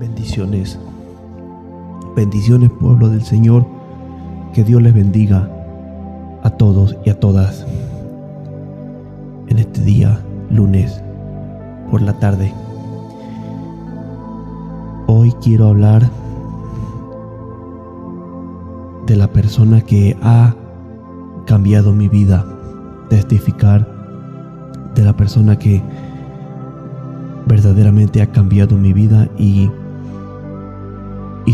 Bendiciones, bendiciones pueblo del Señor, que Dios les bendiga a todos y a todas en este día, lunes, por la tarde. Hoy quiero hablar de la persona que ha cambiado mi vida, testificar de la persona que verdaderamente ha cambiado mi vida y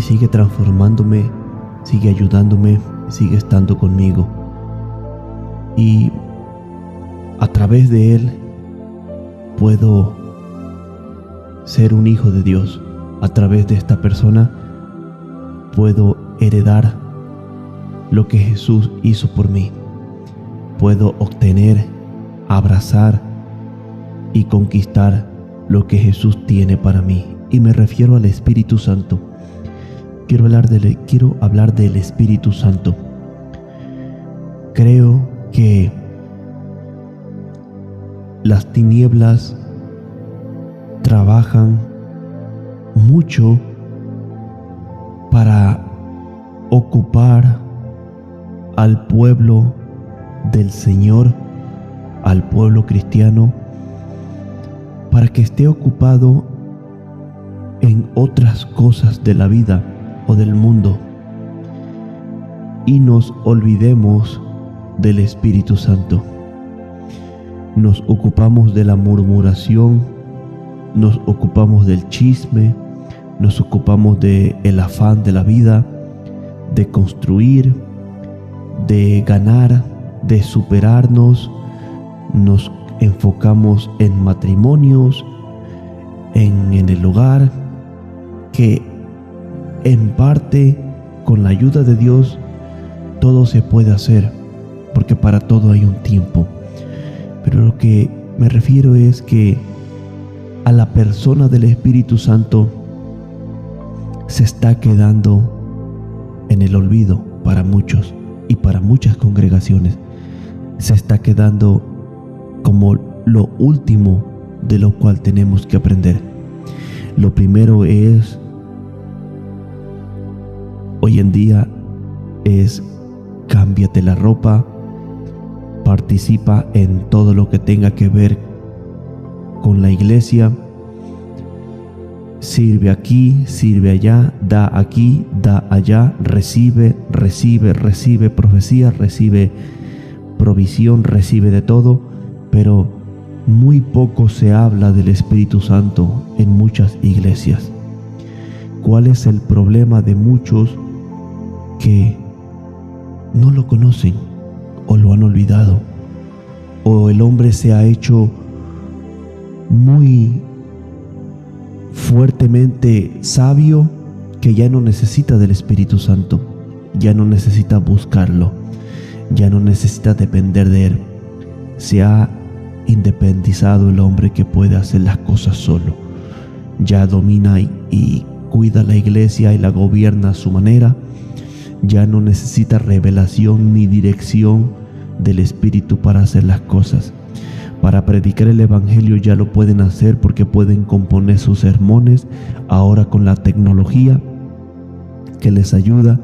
sigue transformándome, sigue ayudándome, sigue estando conmigo. Y a través de él puedo ser un hijo de Dios. A través de esta persona puedo heredar lo que Jesús hizo por mí. Puedo obtener, abrazar y conquistar lo que Jesús tiene para mí. Y me refiero al Espíritu Santo. Quiero hablar del Espíritu Santo. Creo que las tinieblas trabajan mucho para ocupar al pueblo del Señor, al pueblo cristiano, para que esté ocupado en otras cosas de la vida o del mundo y nos olvidemos del Espíritu Santo. Nos ocupamos de la murmuración, nos ocupamos del chisme, nos ocupamos del afán de la vida, de construir, de ganar, de superarnos. Nos enfocamos en matrimonios, en el hogar, que en parte con la ayuda de Dios todo se puede hacer, porque para todo hay un tiempo. Pero lo que me refiero es que a la persona del Espíritu Santo se está quedando en el olvido para muchos y para muchas congregaciones. Se está quedando como lo último de lo cual tenemos que aprender. Lo primero es, hoy en día, es cámbiate la ropa, participa en todo lo que tenga que ver con la iglesia, sirve aquí, sirve allá, da aquí, da allá, recibe profecía, recibe provisión, recibe de todo, pero muy poco se habla del Espíritu Santo en muchas iglesias. ¿Cuál es el problema de muchos que no lo conocen o lo han olvidado? O el hombre se ha hecho muy fuertemente sabio que ya no necesita del Espíritu Santo, ya no necesita buscarlo, ya no necesita depender de él. Se ha independizado el hombre que puede hacer las cosas solo. Ya domina y cuida la iglesia y la gobierna a su manera. Ya no necesita revelación ni dirección del Espíritu para hacer las cosas. Para predicar el Evangelio ya lo pueden hacer porque pueden componer sus sermones. Ahora con la tecnología que les ayuda,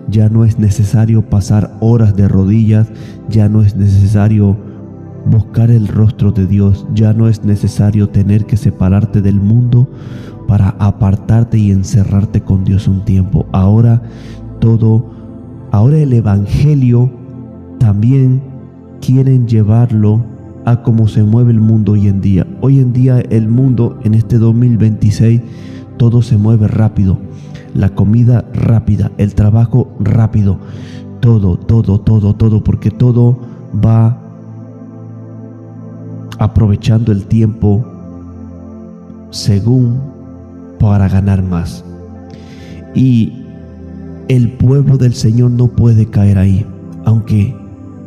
ya no es necesario pasar horas de rodillas, ya no es necesario buscar el rostro de Dios, ya no es necesario tener que separarte del mundo para apartarte y encerrarte con Dios un tiempo. Ahora el Evangelio también quieren llevarlo a cómo se mueve el mundo hoy en día. Hoy en día el mundo, en este 2026, todo se mueve rápido. La comida rápida, el trabajo rápido, todo, porque todo va aprovechando el tiempo según para ganar más. Y el pueblo del Señor no puede caer ahí, aunque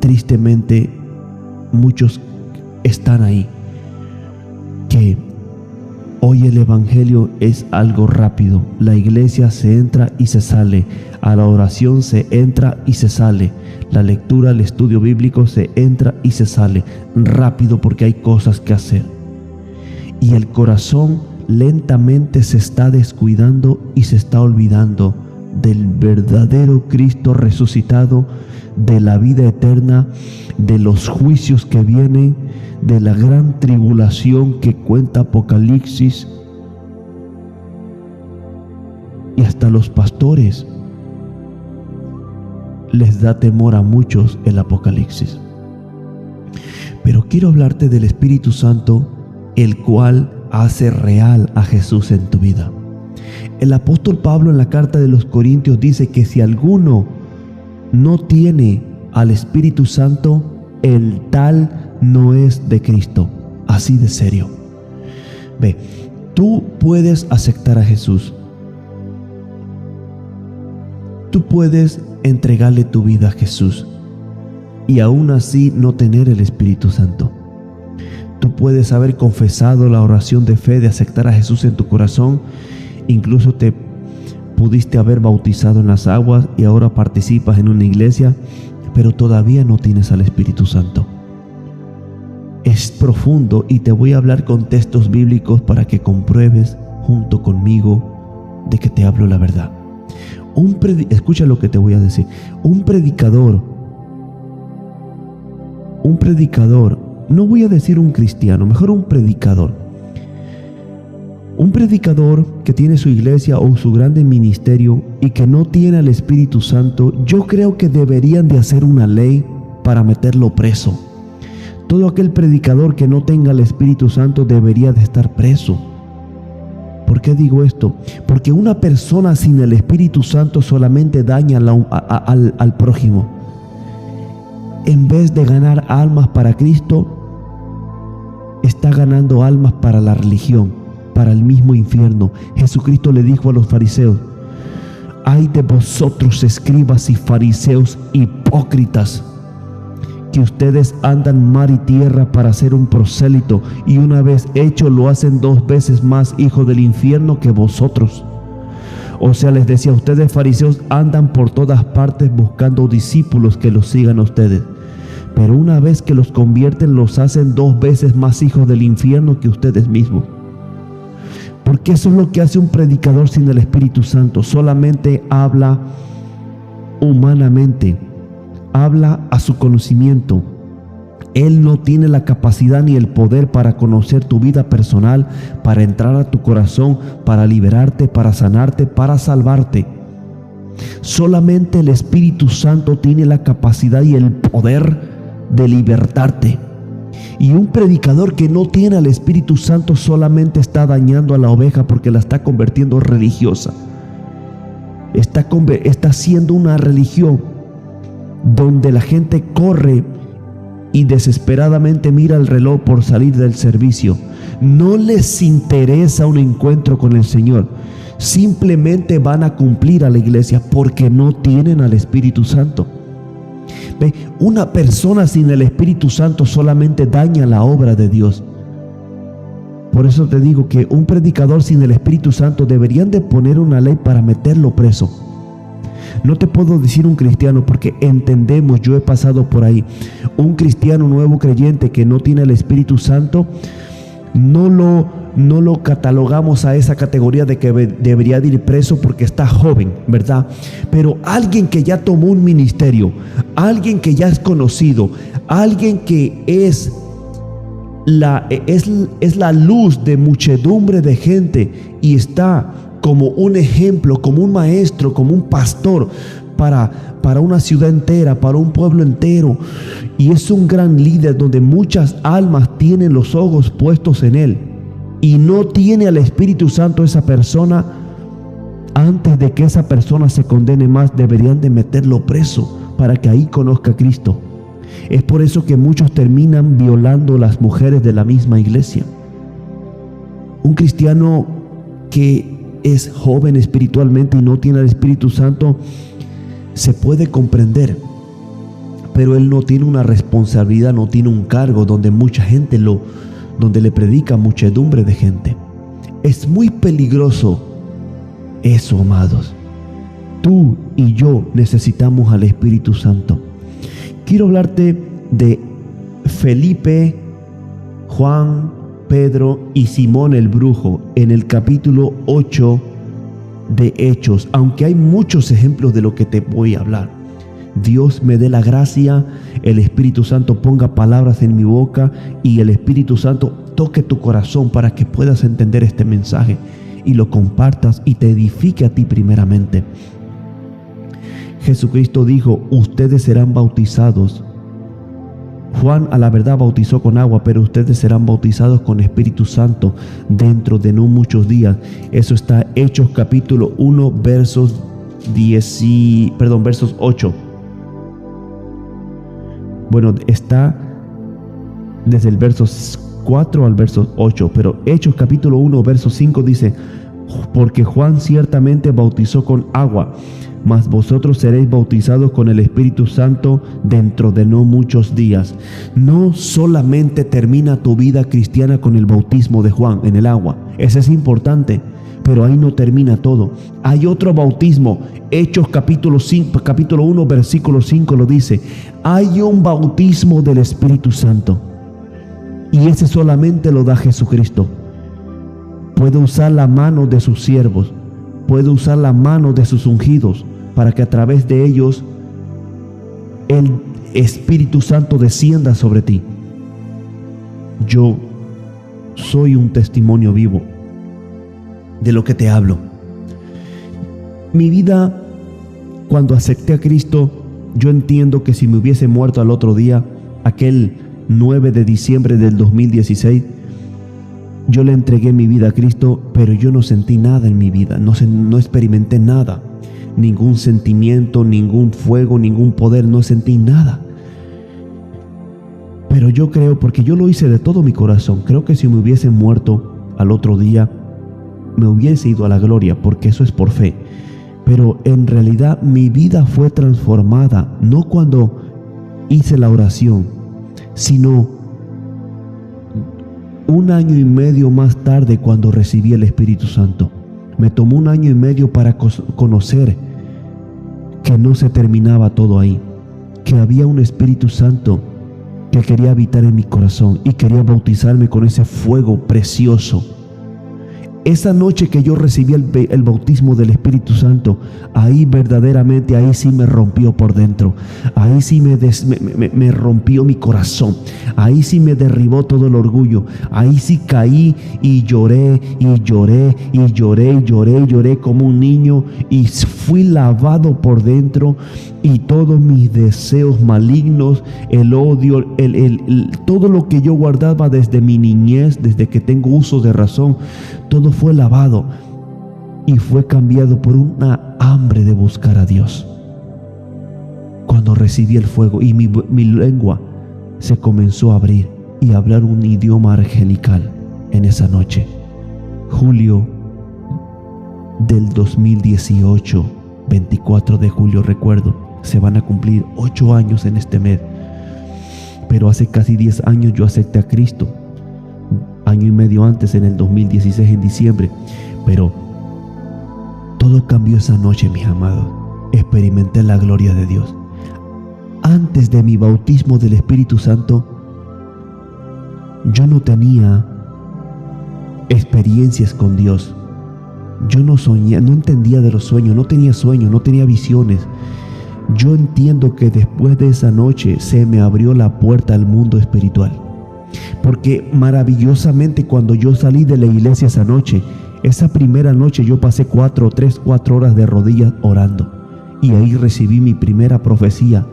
tristemente muchos están ahí, que hoy el Evangelio es algo rápido. La iglesia se entra y se sale, a la oración se entra y se sale, la lectura, el estudio bíblico se entra y se sale rápido porque hay cosas que hacer. Y el corazón, lentamente se está descuidando y se está olvidando del verdadero Cristo resucitado, de la vida eterna, de los juicios que vienen, de la gran tribulación que cuenta Apocalipsis. Y hasta los pastores les da temor a muchos el Apocalipsis. Pero quiero hablarte del Espíritu Santo, el cual hace real a Jesús en tu vida. El apóstol Pablo en la carta de los Corintios dice que si alguno no tiene al Espíritu Santo, el tal no es de Cristo. Así de serio. Ve, tú puedes aceptar a Jesús. Tú puedes entregarle tu vida a Jesús y aún así no tener el Espíritu Santo. Tú puedes haber confesado la oración de fe de aceptar a Jesús en tu corazón. Incluso te pudiste haber bautizado en las aguas y ahora participas en una iglesia, pero todavía no tienes al Espíritu Santo. Es profundo y te voy a hablar con textos bíblicos para que compruebes junto conmigo de que te hablo la verdad. Escucha lo que te voy a decir. Un predicador, no voy a decir un cristiano, mejor un predicador que tiene su iglesia o su grande ministerio y que no tiene al Espíritu Santo, yo creo que deberían de hacer una ley para meterlo preso. Todo aquel predicador que no tenga el Espíritu Santo debería de estar preso. ¿Por qué digo esto? Porque una persona sin el Espíritu Santo solamente daña al prójimo. En vez de ganar almas para Cristo, está ganando almas para la religión, para el mismo infierno. Jesucristo le dijo a los fariseos: ay de vosotros, escribas y fariseos hipócritas, que ustedes andan mar y tierra para ser un prosélito, y una vez hecho lo hacen 2 veces más hijo del infierno que vosotros. O sea, les decía, ustedes fariseos andan por todas partes buscando discípulos que los sigan a ustedes, pero una vez que los convierten los hacen 2 veces más hijos del infierno que ustedes mismos. Porque eso es lo que hace un predicador sin el Espíritu Santo. Solamente habla humanamente, habla a su conocimiento. Él no tiene la capacidad ni el poder para conocer tu vida personal, para entrar a tu corazón, para liberarte, para sanarte, para salvarte. Solamente el Espíritu Santo tiene la capacidad y el poder de libertarte. Y un predicador que no tiene al Espíritu Santo solamente está dañando a la oveja porque la está convirtiendo religiosa. Está haciendo una religión donde la gente corre y desesperadamente mira el reloj por salir del servicio. No les interesa un encuentro con el Señor. Simplemente van a cumplir a la iglesia porque no tienen al Espíritu Santo. ¿Ve? Una persona sin el Espíritu Santo solamente daña la obra de Dios. Por eso te digo que un predicador sin el Espíritu Santo deberían de poner una ley para meterlo preso. No te puedo decir un cristiano porque entendemos, yo he pasado por ahí. Un cristiano nuevo creyente que no tiene el Espíritu Santo, no lo catalogamos a esa categoría de que debería de ir preso porque está joven, ¿verdad? Pero alguien que ya tomó un ministerio, alguien que ya es conocido, alguien que es la luz de muchedumbre de gente y está como un ejemplo, como un maestro, como un pastor para una ciudad entera, para un pueblo entero, y es un gran líder donde muchas almas tienen los ojos puestos en él, y no tiene al Espíritu Santo esa persona, antes de que esa persona se condene más, deberían de meterlo preso para que ahí conozca a Cristo. Es por eso que muchos terminan violando a las mujeres de la misma iglesia. Un cristiano que es joven espiritualmente y no tiene el Espíritu Santo se puede comprender, pero él no tiene una responsabilidad, no tiene un cargo donde mucha gente donde le predica muchedumbre de gente. Es muy peligroso eso, amados. Tú y yo necesitamos al Espíritu Santo. Quiero hablarte de Felipe, Juan, Pedro y Simón el brujo en el capítulo 8 de Hechos, aunque hay muchos ejemplos de lo que te voy a hablar. Dios me dé la gracia, el Espíritu Santo ponga palabras en mi boca y el Espíritu Santo toque tu corazón para que puedas entender este mensaje y lo compartas y te edifique a ti primeramente. Jesucristo dijo: ustedes serán bautizados. Juan a la verdad bautizó con agua, pero ustedes serán bautizados con Espíritu Santo dentro de no muchos días. Eso está Hechos capítulo 1 versos 8. Bueno, está desde el verso 4 al verso 8, pero Hechos capítulo 1 verso 5 dice: porque Juan ciertamente bautizó con agua, mas vosotros seréis bautizados con el Espíritu Santo dentro de no muchos días. No solamente termina tu vida cristiana con el bautismo de Juan en el agua, ese es importante, pero ahí no termina todo. Hay otro bautismo. Hechos capítulo 1 versículo 5 lo dice: hay un bautismo del Espíritu Santo, y ese solamente lo da Jesucristo. Puede usar la mano de sus siervos, puede usar la mano de sus ungidos para que a través de ellos el Espíritu Santo descienda sobre ti. Yo soy un testimonio vivo de lo que te hablo. Mi vida, cuando acepté a Cristo, yo entiendo que si me hubiese muerto al otro día, aquel 9 de diciembre del 2016, yo le entregué mi vida a Cristo, pero yo no sentí nada en mi vida, no experimenté nada, ningún sentimiento, ningún fuego, ningún poder, no sentí nada. Pero yo creo, porque yo lo hice de todo mi corazón, creo que si me hubiese muerto al otro día, me hubiese ido a la gloria, porque eso es por fe. Pero en realidad mi vida fue transformada, no cuando hice la oración, sino 1 año y medio más tarde, cuando recibí el Espíritu Santo. Me tomó 1 año y medio para conocer que no se terminaba todo ahí, que había un Espíritu Santo que quería habitar en mi corazón y quería bautizarme con ese fuego precioso. Esa noche que yo recibí el bautismo del Espíritu Santo, ahí verdaderamente, ahí sí me rompió por dentro. Ahí sí me rompió mi corazón. Ahí sí me derribó todo el orgullo. Ahí sí caí y lloré y lloré y lloré y lloré y lloré como un niño, y fui lavado por dentro, y todos mis deseos malignos, el odio, todo lo que yo guardaba desde mi niñez, desde que tengo uso de razón, todo fue lavado y fue cambiado por una hambre de buscar a Dios. Cuando recibí el fuego y mi lengua se comenzó a abrir y a hablar un idioma angelical en esa noche. Julio del 2018, 24 de julio, recuerdo, se van a cumplir 8 años en este mes. Pero hace casi 10 años yo acepté a Cristo. Año y medio antes, en el 2016, en diciembre. Pero todo cambió esa noche, mis amados. Experimenté la gloria de Dios. Antes de mi bautismo del Espíritu Santo, yo no tenía experiencias con Dios. Yo no soñé, no entendía de los sueños, no tenía visiones. Yo entiendo que después de esa noche se me abrió la puerta al mundo espiritual. Porque maravillosamente, cuando yo salí de la iglesia esa noche, esa primera noche yo pasé 4 horas de rodillas orando. Y ahí recibí mi primera profecía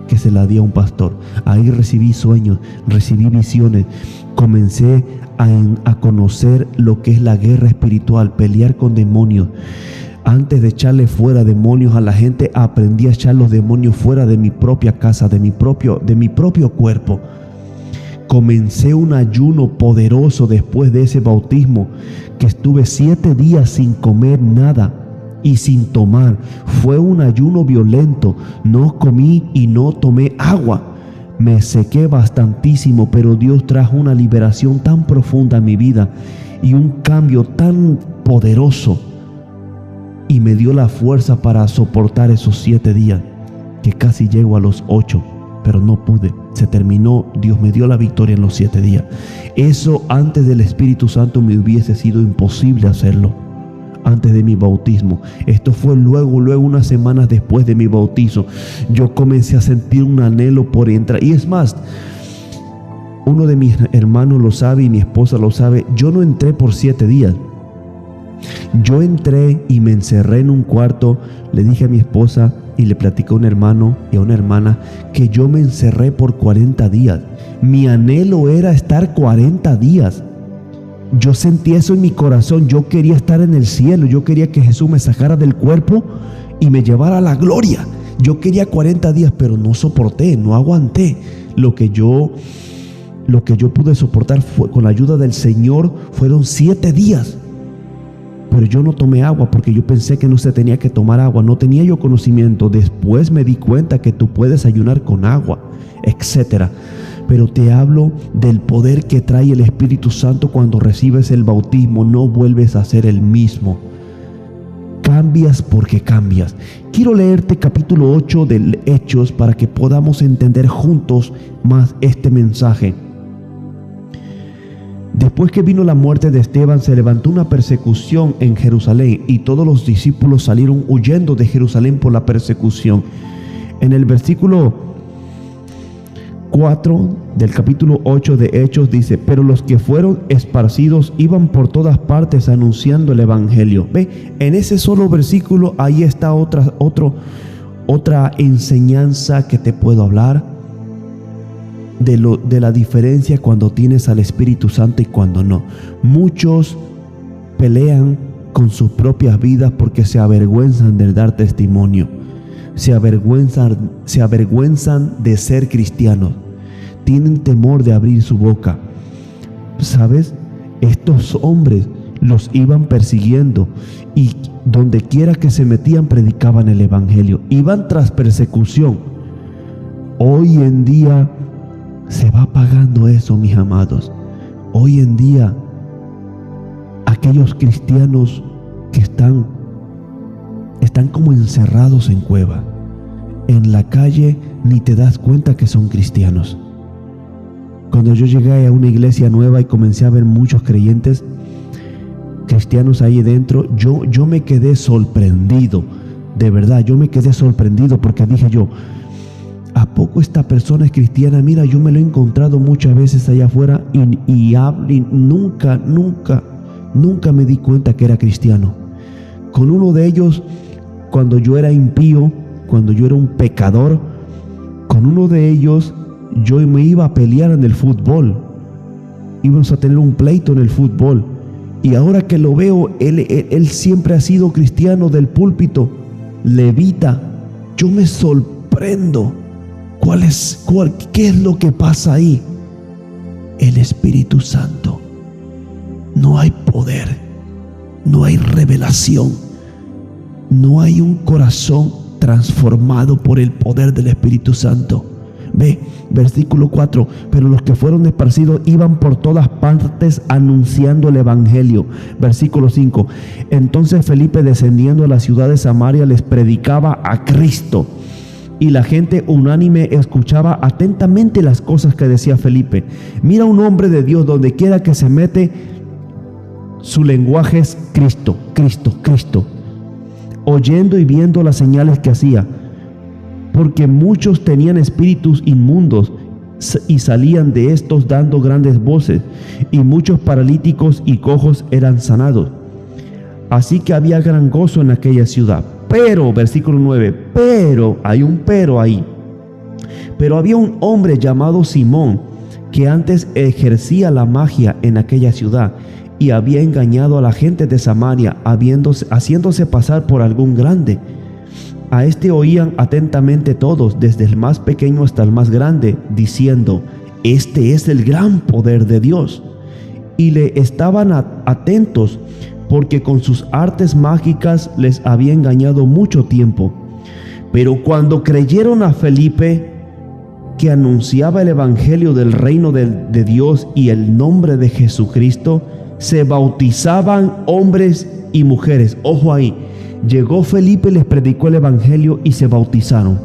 que se la di a un pastor. Ahí recibí sueños, recibí visiones. Comencé a conocer lo que es la guerra espiritual, pelear con demonios. Antes de echarle fuera demonios a la gente, aprendí a echar los demonios fuera de mi propia casa, de mi propio cuerpo. Comencé un ayuno poderoso después de ese bautismo, que estuve 7 días sin comer nada y sin tomar. Fue un ayuno violento. No comí y no tomé agua. Me sequé bastantísimo, pero Dios trajo una liberación tan profunda en mi vida y un cambio tan poderoso, y me dio la fuerza para soportar esos 7 días, que casi llego a los 8. pero no pude. Se terminó, Dios me dio la victoria en los 7 días. Eso antes del Espíritu Santo me hubiese sido imposible hacerlo, antes de mi bautismo. Esto fue luego unas semanas después de mi bautizo. Yo comencé a sentir un anhelo por entrar. Y es más, uno de mis hermanos lo sabe y mi esposa lo sabe. Yo no entré por 7 días. Yo entré y me encerré en un cuarto. Le dije a mi esposa y le platicé a un hermano y a una hermana que yo me encerré por 40 días. Mi anhelo era estar 40 días. Yo sentí eso en mi corazón. Yo quería estar en el cielo. Yo quería que Jesús me sacara del cuerpo y me llevara a la gloria. Yo quería 40 días, pero no soporté, no aguanté. Lo que yo pude soportar fue, con la ayuda del Señor, fueron 7 días. Pero yo no tomé agua porque yo pensé que no se tenía que tomar agua. No tenía yo conocimiento. Después me di cuenta que tú puedes ayunar con agua, etcétera. Pero te hablo del poder que trae el Espíritu Santo cuando recibes el bautismo. No vuelves a ser el mismo. Cambias porque cambias. Quiero leerte capítulo 8 de Hechos para que podamos entender juntos más este mensaje. Después que vino la muerte de Esteban, se levantó una persecución en Jerusalén y todos los discípulos salieron huyendo de Jerusalén por la persecución. En el versículo 4 del capítulo 8 de Hechos dice: pero los que fueron esparcidos iban por todas partes anunciando el evangelio. Ve, en ese solo versículo ahí está otra enseñanza que te puedo hablar de la diferencia cuando tienes al Espíritu Santo y cuando no. Muchos pelean con sus propias vidas porque se avergüenzan de dar testimonio. Se avergüenzan de ser cristianos. Tienen temor de abrir su boca. ¿Sabes? Estos hombres los iban persiguiendo y donde quiera que se metían predicaban el evangelio. Iban tras persecución. Hoy en día se va apagando eso, mis amados. Hoy en día, aquellos cristianos que están como encerrados en cueva, en la calle, ni te das cuenta que son cristianos. Cuando yo llegué a una iglesia nueva y comencé a ver muchos creyentes cristianos ahí dentro, yo me quedé sorprendido. De verdad, yo me quedé sorprendido porque dije yo: ¿a poco esta persona es cristiana? Mira, yo me lo he encontrado muchas veces allá afuera y nunca me di cuenta que era cristiano. Con uno de ellos, cuando yo era impío, cuando yo era un pecador, con uno de ellos yo me iba a pelear en el fútbol. Íbamos a tener un pleito en el fútbol. Y ahora que lo veo, él siempre ha sido cristiano del púlpito, levita. Yo me sorprendo. ¿Qué es lo que pasa ahí? El Espíritu Santo. No hay poder, no hay revelación, no hay un corazón transformado por el poder del Espíritu Santo. Ve, versículo 4: pero los que fueron esparcidos iban por todas partes anunciando el evangelio. Versículo 5: entonces Felipe, descendiendo a la ciudad de Samaria, les predicaba a Cristo. Y la gente unánime escuchaba atentamente las cosas que decía Felipe. Mira, un hombre de Dios, donde quiera que se mete, su lenguaje es Cristo, Cristo, Cristo. Oyendo y viendo las señales que hacía, porque muchos tenían espíritus inmundos y salían de estos dando grandes voces, y muchos paralíticos y cojos eran sanados. Así que había gran gozo en aquella ciudad. Pero, versículo 9, pero, hay un pero ahí. Pero había un hombre llamado Simón, que antes ejercía la magia en aquella ciudad, y había engañado a la gente de Samaria, haciéndose pasar por algún grande. A este oían atentamente todos, desde el más pequeño hasta el más grande, diciendo: este es el gran poder de Dios. Y le estaban atentos, porque con sus artes mágicas les había engañado mucho tiempo. Pero cuando creyeron a Felipe, que anunciaba el evangelio del reino de Dios y el nombre de Jesucristo, se bautizaban hombres y mujeres. Ojo ahí, llegó Felipe, les predicó el evangelio y se bautizaron.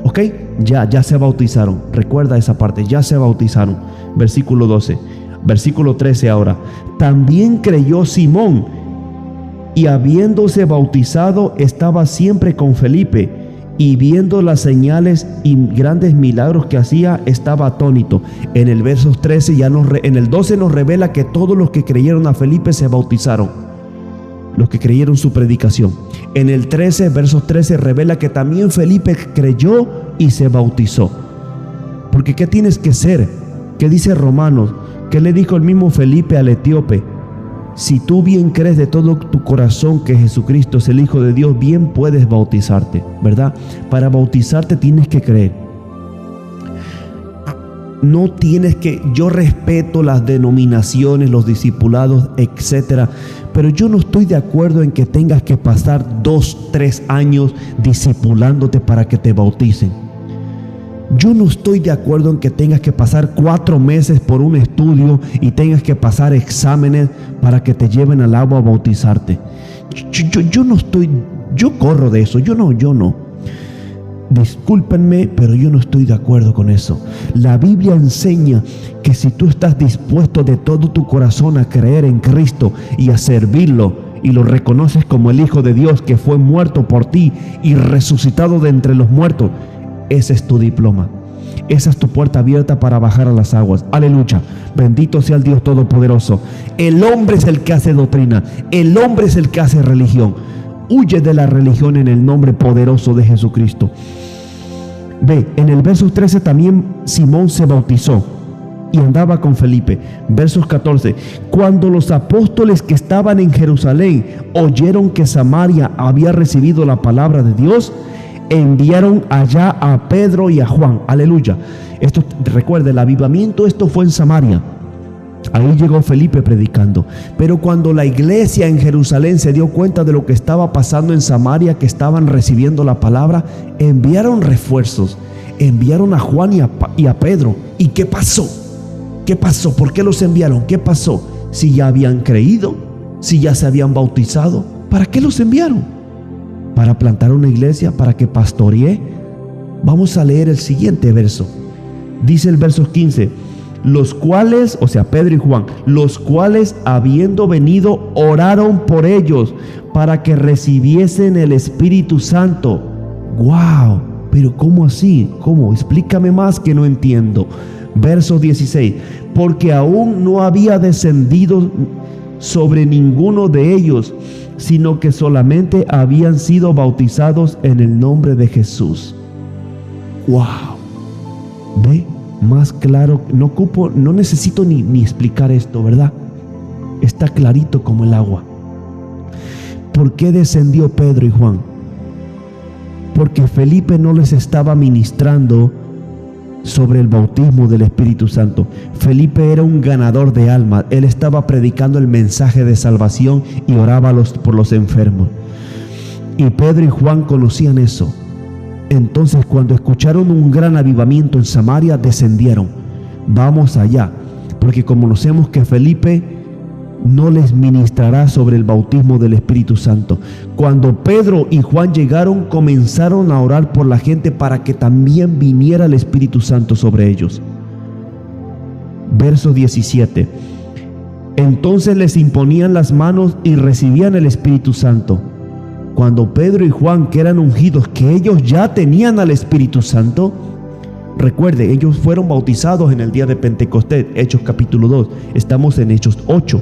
¿Ok? ya se bautizaron. Recuerda esa parte, ya se bautizaron. Versículo 12. Versículo 13 ahora. También creyó Simón, y habiéndose bautizado estaba siempre con Felipe, y viendo las señales y grandes milagros que hacía, estaba atónito. En el verso 13 en el 12 nos revela que todos los que creyeron a Felipe se bautizaron, los que creyeron su predicación. En el 13, verso 13 revela que también Felipe creyó y se bautizó. Porque ¿qué tienes que ser? ¿Qué dice Romanos? ¿Qué le dijo el mismo Felipe al etíope? Si tú bien crees de todo tu corazón que Jesucristo es el Hijo de Dios, bien puedes bautizarte, ¿verdad? Para bautizarte tienes que creer. No tienes que, yo respeto las denominaciones, los discipulados, etcétera, pero yo no estoy de acuerdo en que tengas que pasar 2, 3 años discipulándote para que te bauticen. Yo no estoy de acuerdo en que tengas que pasar 4 meses por un estudio y tengas que pasar exámenes para que te lleven al agua a bautizarte. Yo corro de eso, yo no. Discúlpenme, pero yo no estoy de acuerdo con eso. La Biblia enseña que si tú estás dispuesto de todo tu corazón a creer en Cristo y a servirlo, y lo reconoces como el Hijo de Dios que fue muerto por ti y resucitado de entre los muertos, ese es tu diploma. Esa es tu puerta abierta para bajar a las aguas. Aleluya. Bendito sea el Dios Todopoderoso. El hombre es el que hace doctrina. El hombre es el que hace religión. Huye de la religión en el nombre poderoso de Jesucristo. Ve, en el verso 13 también Simón se bautizó y andaba con Felipe. Versos 14. Cuando los apóstoles que estaban en Jerusalén oyeron que Samaria había recibido la palabra de Dios, enviaron allá a Pedro y a Juan. Aleluya. Esto, recuerde, el avivamiento, esto fue en Samaria. Ahí llegó Felipe predicando. Pero cuando la iglesia en Jerusalén se dio cuenta de lo que estaba pasando en Samaria, que estaban recibiendo la palabra, enviaron refuerzos. Enviaron a Juan y a Pedro. ¿Y qué pasó? ¿Qué pasó? ¿Por qué los enviaron? ¿Qué pasó? Si ya habían creído, si ya se habían bautizado, ¿para qué los enviaron? Para plantar una iglesia, para que pastoree. Vamos a leer el siguiente verso. Dice el verso 15: los cuales, o sea, Pedro y Juan, los cuales habiendo venido oraron por ellos para que recibiesen el Espíritu Santo. ¡Wow! Pero ¿cómo así? ¿Cómo? Explícame más, que no entiendo. Verso 16: porque aún no había descendido sobre ninguno de ellos, sino que solamente habían sido bautizados en el nombre de Jesús. ¡Wow! ¿Ve? Más claro, no necesito ni explicar esto, ¿verdad? Está clarito como el agua. ¿Por qué descendió Pedro y Juan? Porque Felipe no les estaba ministrando sobre el bautismo del Espíritu Santo. Felipe era un ganador de almas. Él estaba predicando el mensaje de salvación y oraba por los enfermos. Y Pedro y Juan conocían eso. Entonces, cuando escucharon un gran avivamiento en Samaria, descendieron. Vamos allá, porque conocemos que Felipe no les ministrará sobre el bautismo del Espíritu Santo. Cuando Pedro y Juan llegaron, comenzaron a orar por la gente para que también viniera el Espíritu Santo sobre ellos. Verso 17. Entonces les imponían las manos y recibían el Espíritu Santo. Cuando Pedro y Juan, que eran ungidos, que ellos ya tenían al Espíritu Santo, recuerde, ellos fueron bautizados en el día de Pentecostés, Hechos capítulo 2, estamos en Hechos 8.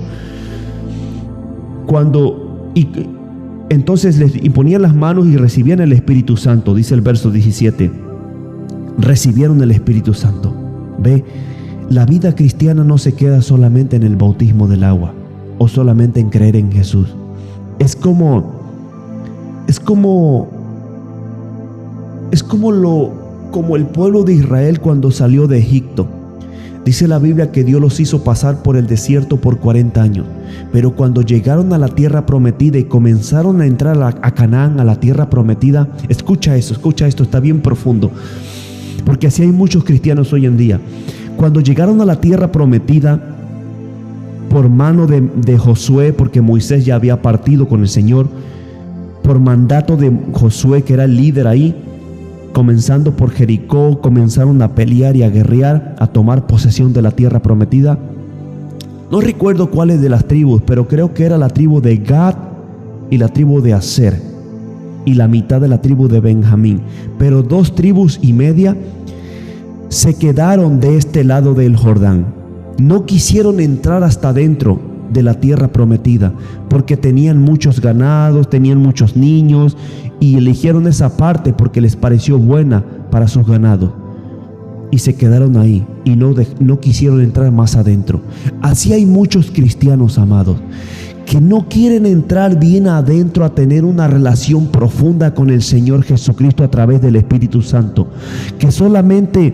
Entonces les imponían las manos y recibían el Espíritu Santo, dice el verso 17. Recibieron el Espíritu Santo. Ve, la vida cristiana no se queda solamente en el bautismo del agua o solamente en creer en Jesús. Es como el pueblo de Israel cuando salió de Egipto. Dice la Biblia que Dios los hizo pasar por el desierto por 40 años. Pero cuando llegaron a la tierra prometida y comenzaron a entrar a Canaán, a la tierra prometida, escucha esto, está bien profundo. Porque así hay muchos cristianos hoy en día. Cuando llegaron a la tierra prometida, por mano de Josué, porque Moisés ya había partido con el Señor, por mandato de Josué, que era el líder ahí, comenzando por Jericó, comenzaron a pelear y a guerrear, a tomar posesión de la tierra prometida. No recuerdo cuáles de las tribus, pero creo que era la tribu de Gad y la tribu de Aser y la mitad de la tribu de Benjamín. Pero 2 tribus y media se quedaron de este lado del Jordán. No quisieron entrar hasta dentro de la tierra prometida porque tenían muchos ganados, tenían muchos niños y eligieron esa parte porque les pareció buena para sus ganados. Y se quedaron ahí y no quisieron entrar más adentro. Así hay muchos cristianos, amados, que no quieren entrar bien adentro a tener una relación profunda con el Señor Jesucristo a través del Espíritu Santo, que solamente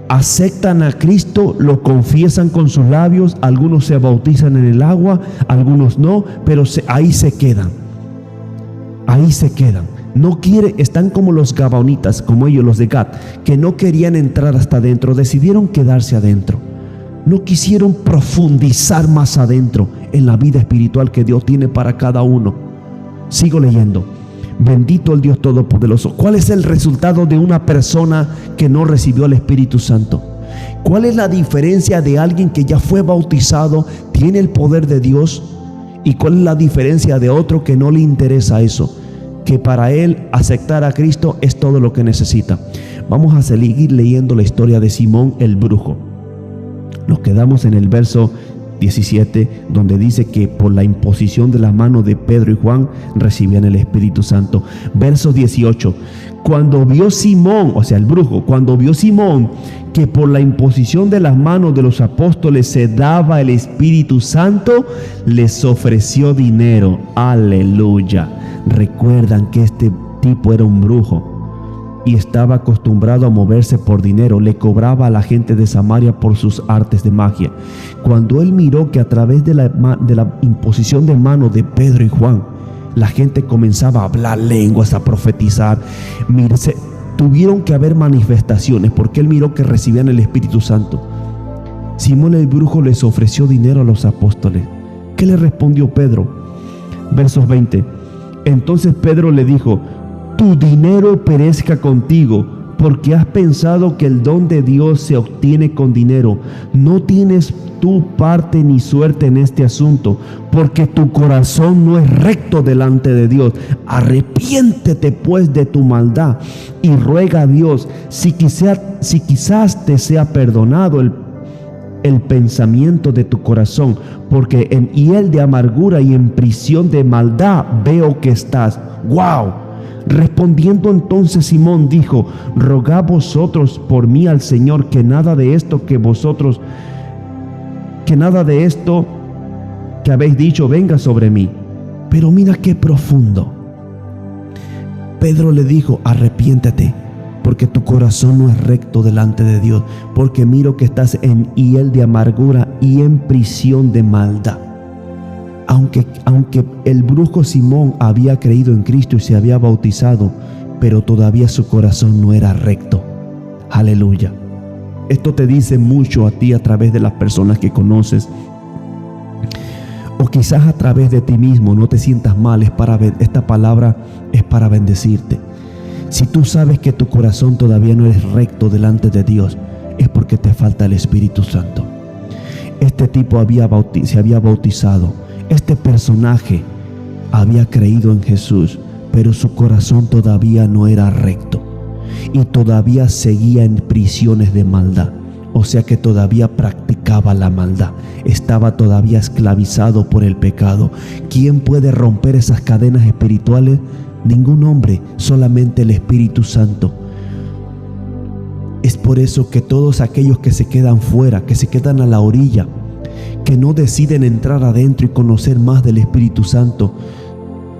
aceptan a Cristo, lo confiesan con sus labios, algunos se bautizan en el agua, algunos no, pero ahí se quedan. Ahí se quedan. No están como los gabaonitas, como ellos, los de Gad, que no querían entrar hasta adentro, decidieron quedarse adentro. No quisieron profundizar más adentro en la vida espiritual que Dios tiene para cada uno. Sigo leyendo. Bendito el Dios Todopoderoso. ¿Cuál es el resultado de una persona que no recibió el Espíritu Santo? ¿Cuál es la diferencia de alguien que ya fue bautizado, tiene el poder de Dios? ¿Y cuál es la diferencia de otro que no le interesa eso? Que para él aceptar a Cristo es todo lo que necesita. Vamos a seguir leyendo la historia de Simón el brujo. Nos quedamos en el verso 17, donde dice que por la imposición de las manos de Pedro y Juan recibían el Espíritu Santo. Verso 18, cuando vio Simón, o sea el brujo, cuando vio Simón que por la imposición de las manos de los apóstoles se daba el Espíritu Santo, les ofreció dinero. Aleluya. Recuerdan que este tipo era un brujo y estaba acostumbrado a moverse por dinero. Le cobraba a la gente de Samaria por sus artes de magia. Cuando él miró que a través de la imposición de manos de Pedro y Juan, la gente comenzaba a hablar lenguas, a profetizar, tuvieron que haber manifestaciones porque él miró que recibían el Espíritu Santo. Simón el brujo les ofreció dinero a los apóstoles. ¿Qué le respondió Pedro? Versos 20. Entonces Pedro le dijo: tu dinero perezca contigo, porque has pensado que el don de Dios se obtiene con dinero. No tienes tu parte ni suerte en este asunto, porque tu corazón no es recto delante de Dios. Arrepiéntete pues de tu maldad y ruega a Dios si quizás te sea perdonado el pensamiento de tu corazón, porque en hiel de amargura y en prisión de maldad veo que estás. ¡Wow! Respondiendo entonces Simón dijo: rogad vosotros por mí al Señor que nada de esto que habéis dicho venga sobre mí. Pero mira qué profundo. Pedro le dijo: arrepiéntete, porque tu corazón no es recto delante de Dios, porque miro que estás en hiel de amargura y en prisión de maldad. Aunque el brujo Simón había creído en Cristo y se había bautizado, pero todavía su corazón no era recto. Aleluya. Esto te dice mucho a ti a través de las personas que conoces, o quizás a través de ti mismo. No te sientas mal, esta palabra es para bendecirte. Si tú sabes que tu corazón todavía no es recto delante de Dios, es porque te falta el Espíritu Santo. Este tipo se había bautizado. Este personaje había creído en Jesús, pero su corazón todavía no era recto y todavía seguía en prisiones de maldad. O sea que todavía practicaba la maldad, estaba todavía esclavizado por el pecado. ¿Quién puede romper esas cadenas espirituales? Ningún hombre, solamente el Espíritu Santo. Es por eso que todos aquellos que se quedan fuera, que se quedan a la orilla, que no deciden entrar adentro y conocer más del Espíritu Santo,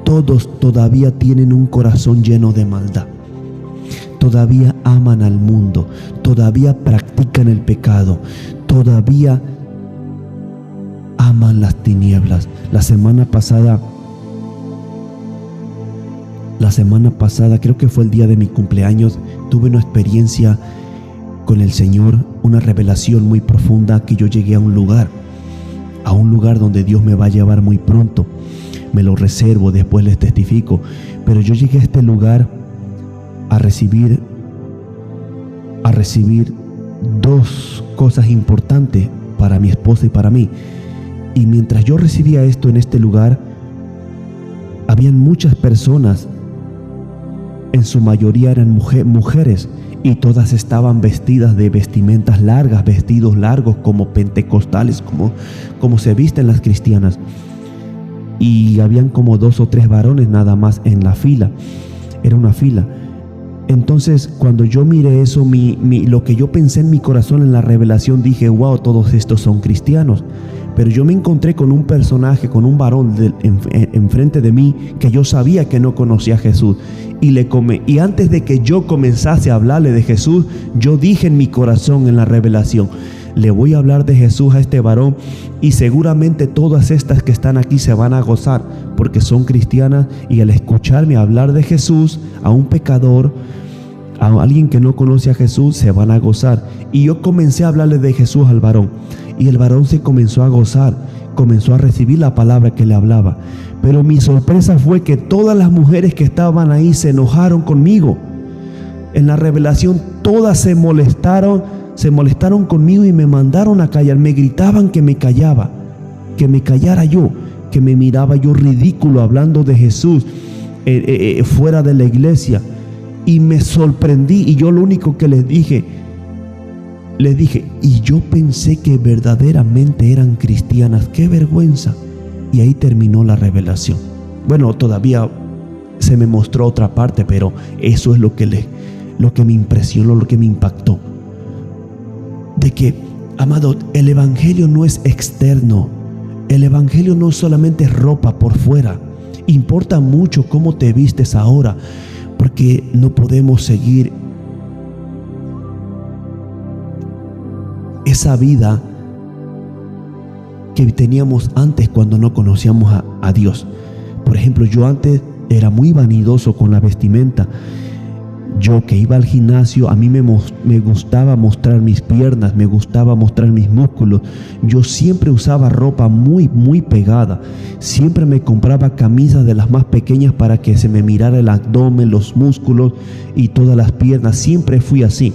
todos todavía tienen un corazón lleno de maldad. Todavía aman al mundo, todavía practican el pecado, todavía aman las tinieblas. La semana pasada, creo que fue el día de mi cumpleaños, tuve una experiencia con el Señor, una revelación muy profunda, que yo llegué a un lugar donde Dios me va a llevar muy pronto. Me lo reservo, después les testifico. Pero yo llegué a este lugar a recibir dos cosas importantes para mi esposa y para mí. Y mientras yo recibía esto en este lugar, habían muchas personas, en su mayoría eran mujeres, y todas estaban vestidas de vestimentas largas, vestidos largos como pentecostales, como se visten las cristianas. Y habían como 2 o 3 varones nada más en la fila. Era una fila. Entonces, cuando yo miré eso, lo que yo pensé en mi corazón en la revelación, dije, wow, todos estos son cristianos. Pero yo me encontré con un personaje, con un varón enfrente de mí, que yo sabía que no conocía a Jesús. Y antes de que yo comenzase a hablarle de Jesús, yo dije en mi corazón en la revelación, le voy a hablar de Jesús a este varón, y seguramente todas estas que están aquí se van a gozar porque son cristianas, y al escucharme hablar de Jesús a un pecador, a alguien que no conoce a Jesús, se van a gozar. Y yo comencé a hablarle de Jesús al varón, y el varón se comenzó a gozar, comenzó a recibir la palabra que le hablaba. Pero mi sorpresa fue que todas las mujeres que estaban ahí se enojaron conmigo. En la revelación todas se molestaron conmigo y me mandaron a callar. Me gritaban que me callara yo, que me miraba yo ridículo hablando de Jesús fuera de la iglesia. Y me sorprendí, y yo lo único que les dije, y yo pensé que verdaderamente eran cristianas. ¡Qué vergüenza! Y ahí terminó la revelación. Bueno, todavía se me mostró otra parte, pero eso es lo que me impresionó, lo que me impactó. De que, amado, el evangelio no es externo. El evangelio no solamente es ropa por fuera. Importa mucho cómo te vistes ahora, porque no podemos seguir esa vida que teníamos antes cuando no conocíamos a Dios. Por ejemplo, yo antes era muy vanidoso con la vestimenta. Yo que iba al gimnasio, a mí me gustaba mostrar mis piernas, me gustaba mostrar mis músculos. Yo siempre usaba ropa muy, muy pegada. Siempre me compraba camisas de las más pequeñas para que se me mirara el abdomen, los músculos y todas las piernas. Siempre fui así,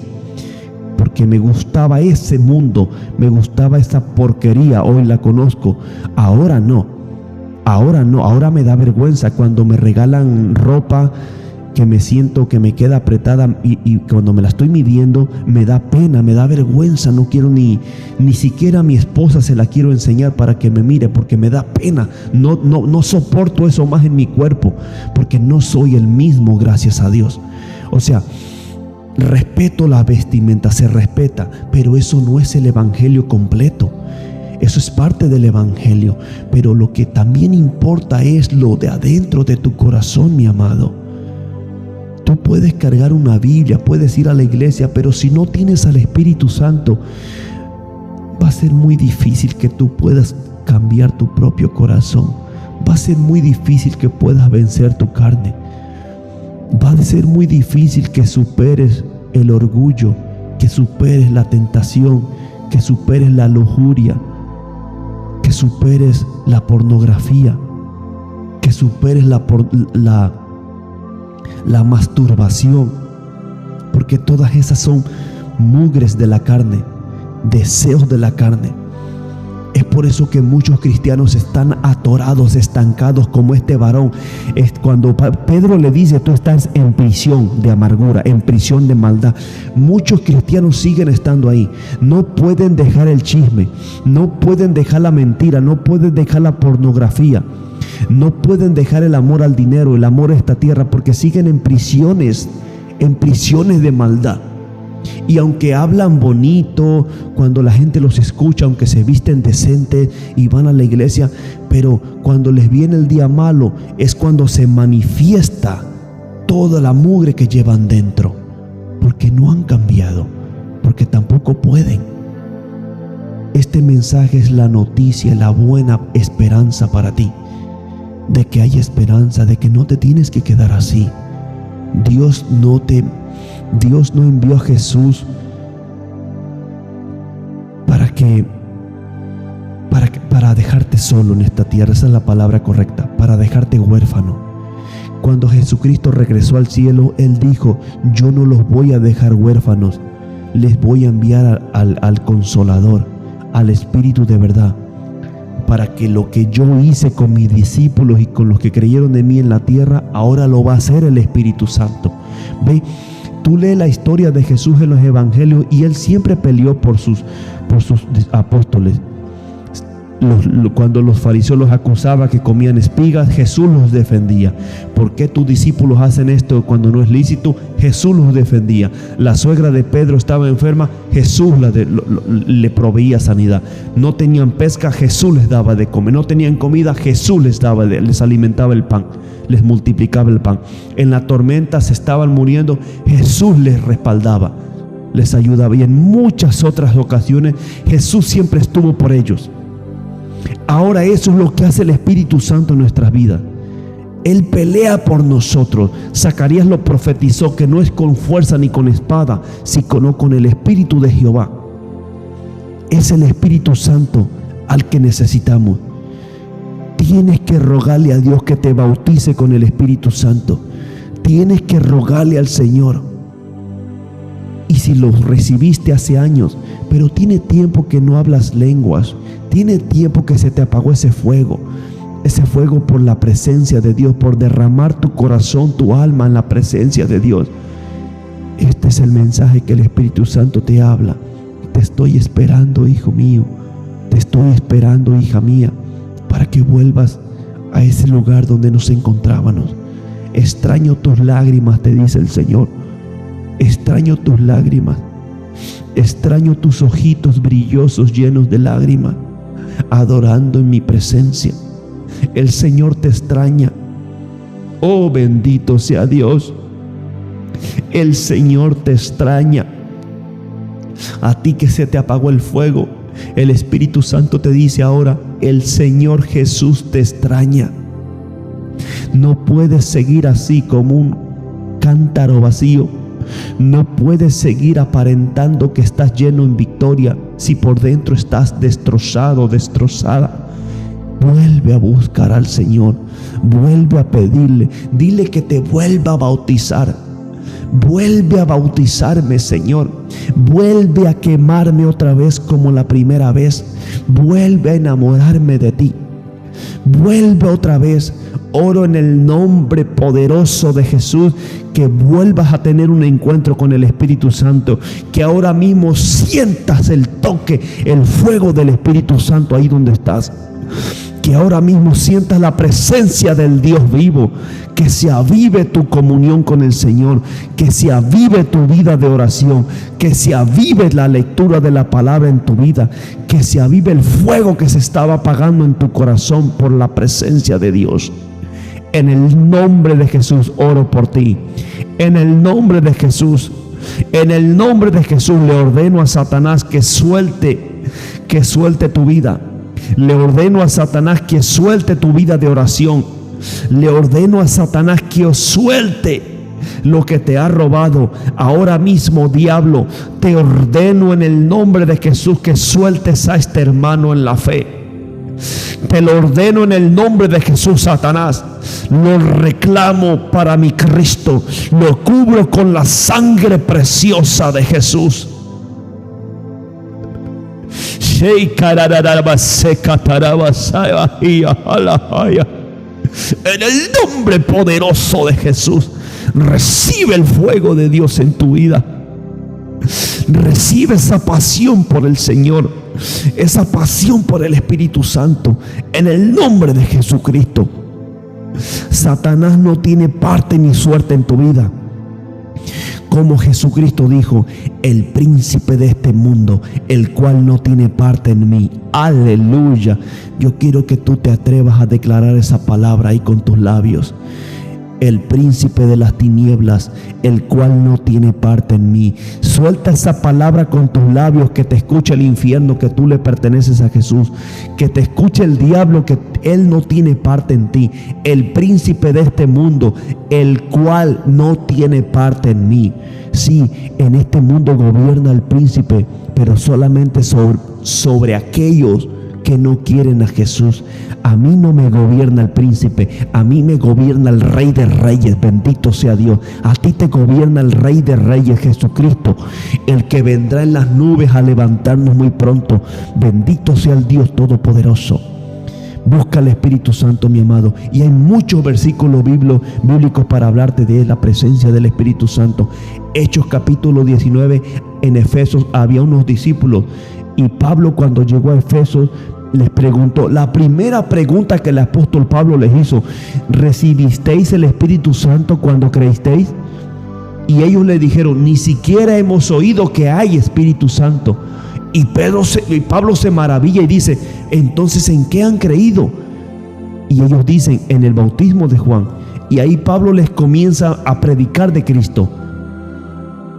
porque me gustaba ese mundo, me gustaba esa porquería. Hoy la conozco, ahora no, ahora me da vergüenza cuando me regalan ropa que me siento que me queda apretada, y cuando me la estoy midiendo me da pena, me da vergüenza. No quiero ni siquiera a mi esposa se la quiero enseñar para que me mire, porque me da pena. No soporto eso más en mi cuerpo, porque no soy el mismo, gracias a Dios. O sea, respeto la vestimenta, se respeta, pero eso no es el evangelio completo. Eso es parte del evangelio, pero lo que también importa es lo de adentro de tu corazón, mi amado. Tú puedes cargar una Biblia, puedes ir a la iglesia, pero si no tienes al Espíritu Santo, va a ser muy difícil que tú puedas cambiar tu propio corazón. Va a ser muy difícil que puedas vencer tu carne. Va a ser muy difícil que superes el orgullo, que superes la tentación, que superes la lujuria, que superes la pornografía, que superes la masturbación, porque todas esas son mugres de la carne, deseos de la carne. Es por eso que muchos cristianos están atorados, estancados como este varón. Es cuando Pedro le dice, tú estás en prisión de amargura, en prisión de maldad. Muchos cristianos siguen estando ahí. No pueden dejar el chisme, no pueden dejar la mentira, no pueden dejar la pornografía, no pueden dejar el amor al dinero, el amor a esta tierra, porque siguen en prisiones de maldad. Y aunque hablan bonito, cuando la gente los escucha, aunque se visten decente y van a la iglesia, pero cuando les viene el día malo, es cuando se manifiesta toda la mugre que llevan dentro, porque no han cambiado, porque tampoco pueden. Este mensaje es la noticia, la buena esperanza para ti, de que hay esperanza, de que no te tienes que quedar así. Dios no envió a Jesús para dejarte solo en esta tierra. Esa es la palabra correcta, para dejarte huérfano. Cuando Jesucristo regresó al cielo, Él dijo: yo no los voy a dejar huérfanos, les voy a enviar al Consolador, al Espíritu de verdad, para que lo que yo hice con mis discípulos y con los que creyeron en mí en la tierra, ahora lo va a hacer el Espíritu Santo. Ve, tú lees la historia de Jesús en los evangelios y Él siempre peleó por sus apóstoles. Cuando los fariseos los acusaban que comían espigas, Jesús los defendía. ¿Por qué tus discípulos hacen esto cuando no es lícito? Jesús los defendía. La suegra de Pedro estaba enferma, Jesús le proveía sanidad. No tenían pesca, Jesús les daba de comer. No tenían comida, Jesús les alimentaba el pan, les multiplicaba el pan. En la tormenta se estaban muriendo, Jesús les respaldaba, les ayudaba. Y en muchas otras ocasiones Jesús siempre estuvo por ellos. Ahora eso es lo que hace el Espíritu Santo en nuestras vidas. Él pelea por nosotros. Zacarías lo profetizó, que no es con fuerza ni con espada, sino con el Espíritu de Jehová. Es el Espíritu Santo al que necesitamos. Tienes que rogarle a Dios que te bautice con el Espíritu Santo. Tienes que rogarle al Señor. Y si lo recibiste hace años, pero tiene tiempo que no hablas lenguas, tiene tiempo que se te apagó ese fuego por la presencia de Dios, por derramar tu corazón, tu alma en la presencia de Dios. Este es el mensaje que el Espíritu Santo te habla. Te estoy esperando, hijo mío. Te estoy esperando, hija mía, para que vuelvas a ese lugar donde nos encontrábamos. Extraño tus lágrimas, te dice el Señor. Extraño tus lágrimas. Extraño tus ojitos brillosos llenos de lágrimas, adorando en mi presencia. El Señor te extraña. Oh, bendito sea Dios. El Señor te extraña. A ti que se te apagó el fuego, el Espíritu Santo te dice ahora: el Señor Jesús te extraña. No puedes seguir así como un cántaro vacío. No puedes seguir aparentando que estás lleno en victoria si por dentro estás destrozado, destrozada. Vuelve a buscar al Señor. Vuelve a pedirle. Dile que te vuelva a bautizar. Vuelve a bautizarme, Señor. Vuelve a quemarme otra vez como la primera vez. Vuelve a enamorarme de ti. Vuelve otra vez. Oro en el nombre poderoso de Jesús, que vuelvas a tener un encuentro con el Espíritu Santo, que ahora mismo sientas el toque, el fuego del Espíritu Santo ahí donde estás. Que ahora mismo sientas la presencia del Dios vivo, que se avive tu comunión con el Señor, que se avive tu vida de oración, que se avive la lectura de la palabra en tu vida, que se avive el fuego que se estaba apagando en tu corazón por la presencia de Dios. En el nombre de Jesús oro por ti. En el nombre de Jesús, en el nombre de Jesús le ordeno a Satanás que suelte tu vida. Le ordeno a Satanás que suelte tu vida de oración. Le ordeno a Satanás que suelte lo que te ha robado. Ahora mismo, diablo, te ordeno en el nombre de Jesús que sueltes a este hermano en la fe. Te lo ordeno en el nombre de Jesús, Satanás. Lo reclamo para mi Cristo. Lo cubro con la sangre preciosa de Jesús. En el nombre poderoso de Jesús, recibe el fuego de Dios en tu vida. Recibe esa pasión por el Señor, esa pasión por el Espíritu Santo, en el nombre de Jesucristo. Satanás no tiene parte ni suerte en tu vida. Como Jesucristo dijo: el príncipe de este mundo, el cual no tiene parte en mí. Aleluya. Yo quiero que tú te atrevas a declarar esa palabra ahí con tus labios. El príncipe de las tinieblas, el cual no tiene parte en mí. Suelta esa palabra con tus labios, que te escuche el infierno, que tú le perteneces a Jesús. Que te escuche el diablo, que él no tiene parte en ti. El príncipe de este mundo, el cual no tiene parte en mí. Sí, en este mundo gobierna el príncipe, pero solamente sobre aquellos que no quieren a Jesús. A mí no me gobierna el príncipe, a mí me gobierna el Rey de Reyes, bendito sea Dios. A ti te gobierna el Rey de Reyes, Jesucristo, el que vendrá en las nubes a levantarnos muy pronto. Bendito sea el Dios Todopoderoso. Busca al Espíritu Santo, mi amado, y hay muchos versículos bíblicos para hablarte de la presencia del Espíritu Santo. Hechos capítulo 19, en Efesos había unos discípulos, y Pablo, cuando llegó a Efesos, les preguntó, la primera pregunta que el apóstol Pablo les hizo: ¿recibisteis el Espíritu Santo cuando creísteis? Y ellos le dijeron: ni siquiera hemos oído que hay Espíritu Santo. Y Pablo se maravilla y dice: entonces, ¿en qué han creído? Y ellos dicen: en el bautismo de Juan. Y ahí Pablo les comienza a predicar de Cristo,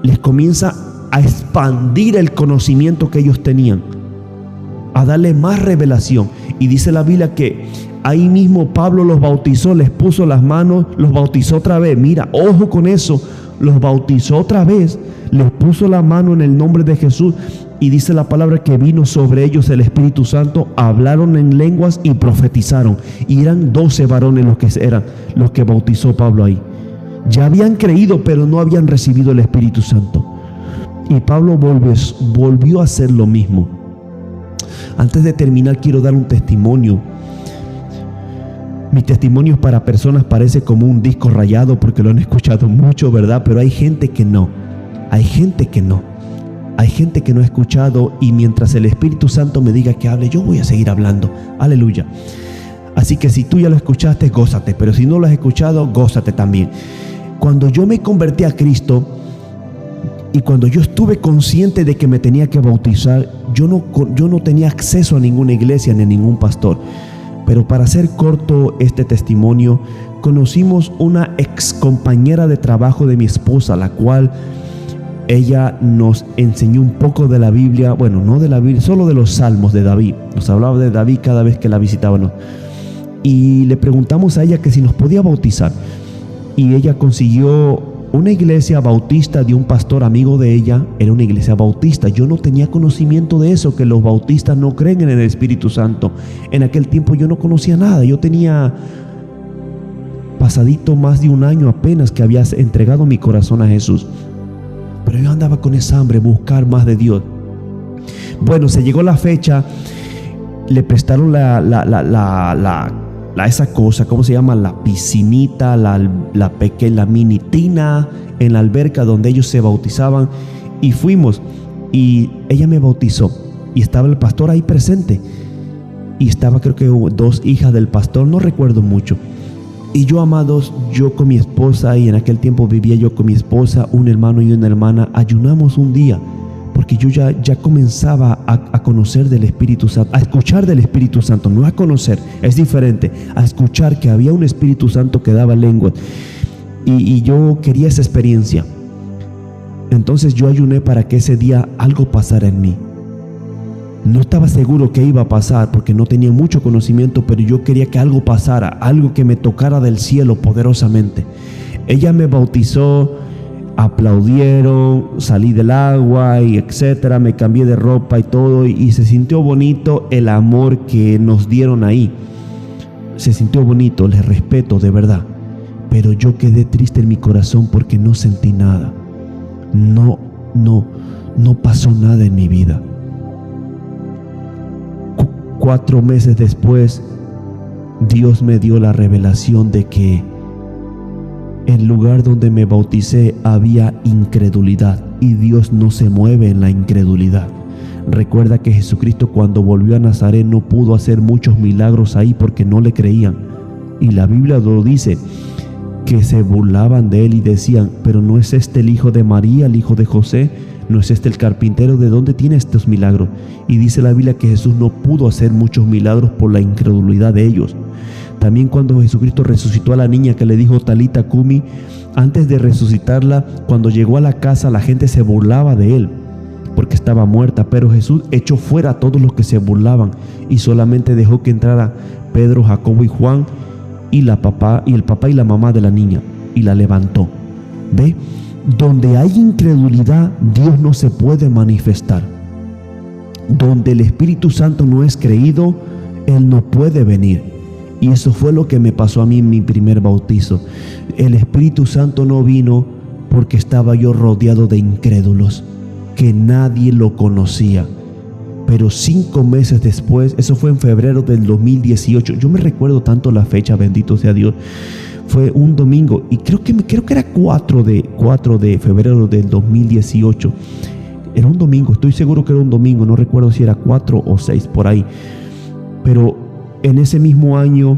les comienza a expandir el conocimiento que ellos tenían, a darle más revelación. Y dice la Biblia que ahí mismo Pablo los bautizó, les puso las manos, los bautizó otra vez. Mira, ojo con eso, los bautizó otra vez, les puso la mano en el nombre de Jesús. Y dice la palabra que vino sobre ellos el Espíritu Santo, hablaron en lenguas y profetizaron. Y eran 12 varones los que bautizó Pablo ahí. Ya habían creído, pero no habían recibido el Espíritu Santo. Y Pablo volvió a hacer lo mismo. Antes de terminar, quiero dar un testimonio. Mi testimonio para personas parece como un disco rayado porque lo han escuchado mucho, ¿verdad? Pero hay gente que no. Hay gente que no. Hay gente que no ha escuchado, y mientras el Espíritu Santo me diga que hable, yo voy a seguir hablando. Aleluya. Así que si tú ya lo escuchaste, gózate. Pero si no lo has escuchado, gózate también. Cuando yo me convertí a Cristo y cuando yo estuve consciente de que me tenía que bautizar, yo no tenía acceso a ninguna iglesia ni a ningún pastor. Pero para hacer corto este testimonio, conocimos una ex compañera de trabajo de mi esposa, la cual ella nos enseñó un poco de la Biblia. Bueno, no de la Biblia, solo de los salmos de David. Nos hablaba de David cada vez que la visitábamos. Y le preguntamos a ella que si nos podía bautizar. Y ella consiguió una iglesia bautista de un pastor amigo de ella. Era una iglesia bautista. Yo no tenía conocimiento de eso, que los bautistas no creen en el Espíritu Santo. En aquel tiempo yo no conocía nada. Yo tenía pasadito más de un año apenas que había entregado mi corazón a Jesús. Pero yo andaba con esa hambre, buscar más de Dios. Bueno, se llegó la fecha, le prestaron esa cosa, ¿cómo se llama? La piscinita, la pequeña mini tina en la alberca donde ellos se bautizaban. Y fuimos, y ella me bautizó, y estaba el pastor ahí presente. Y estaba, creo que 2 hijas del pastor, no recuerdo mucho. Y yo, amados, yo con mi esposa, y en aquel tiempo vivía yo con mi esposa, un hermano y una hermana, ayunamos un día, porque yo ya comenzaba a conocer del Espíritu Santo, a escuchar del Espíritu Santo, no a conocer, es diferente, a escuchar que había un Espíritu Santo que daba lenguas, y yo quería esa experiencia. Entonces yo ayuné para que ese día algo pasara en mí. No estaba seguro qué iba a pasar porque no tenía mucho conocimiento, pero yo quería que algo pasara, algo que me tocara del cielo poderosamente. Ella me bautizó, aplaudieron, salí del agua y etcétera, me cambié de ropa y todo, y se sintió bonito el amor que nos dieron ahí. Se sintió bonito, les respeto de verdad, pero yo quedé triste en mi corazón porque no sentí nada. No pasó nada en mi vida. 4 meses después, Dios me dio la revelación de que el lugar donde me bauticé había incredulidad, y Dios no se mueve en la incredulidad. Recuerda que Jesucristo, cuando volvió a Nazaret, no pudo hacer muchos milagros ahí porque no le creían. Y la Biblia lo dice, que se burlaban de él y decían: pero ¿no es este el hijo de María, el hijo de José? ¿No es este el carpintero? ¿De dónde tiene estos milagros? Y dice la Biblia que Jesús no pudo hacer muchos milagros por la incredulidad de ellos. También cuando Jesucristo resucitó a la niña que le dijo Talita Cumi, antes de resucitarla, cuando llegó a la casa, la gente se burlaba de él porque estaba muerta, pero Jesús echó fuera a todos los que se burlaban y solamente dejó que entrara Pedro, Jacobo y Juan y el papá y la mamá de la niña, y la levantó. ¿Ve? Donde hay incredulidad, Dios no se puede manifestar. donde el Espíritu Santo no es creído, Él no puede venir. Y eso fue lo que me pasó a mí en mi primer bautizo. El Espíritu Santo no vino porque estaba yo rodeado de incrédulos, que nadie lo conocía. Pero 5 meses después, eso fue en febrero del 2018, yo me recuerdo tanto la fecha, bendito sea Dios. Fue un domingo y creo que era 4 de febrero del 2018. Era un domingo, estoy seguro que era un domingo, no recuerdo si era 4 o 6 por ahí. Pero en ese mismo año,